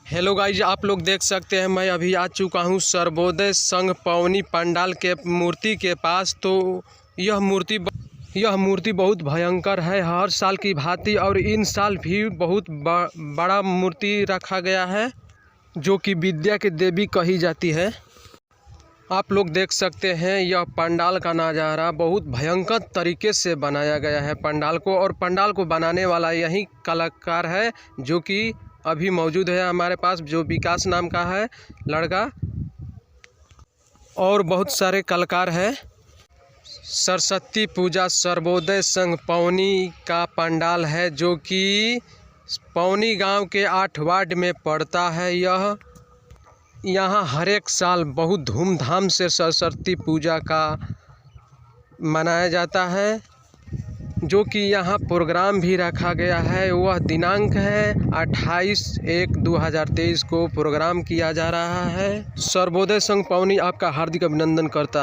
Hello guys, आप लोग देख सकते हैं मैं अभी आ चुका हूँ सर्वोदय संघ पवनी पंडाल के मूर्ति के पास। तो यह मूर्ति बहुत भयंकर है, हर साल की भांति और इन साल भी बहुत बड़ा मूर्ति रखा गया है जो कि विद्या की देवी कही जाती है। आप लोग देख सकते हैं यह पंडाल का नज़ारा बहुत भयंकर तरीके से बनाया गया है पंडाल को, और पंडाल को बनाने वाला यही कलाकार है जो कि अभी मौजूद है हमारे पास, जो विकास नाम का है लड़का, और बहुत सारे कलाकार हैं। सरस्वती पूजा सर्वोदय संघ पवनी का पंडाल है जो कि पवनी गांव के 8 वार्ड में पड़ता है। यहाँ हर एक साल बहुत धूमधाम से सरस्वती पूजा का मनाया जाता है, जो कि यहाँ प्रोग्राम भी रखा गया है। वह दिनांक है 28/1/2023 को प्रोग्राम किया जा रहा है। सर्वोदय संघ पवनी आपका हार्दिक अभिनंदन करता है।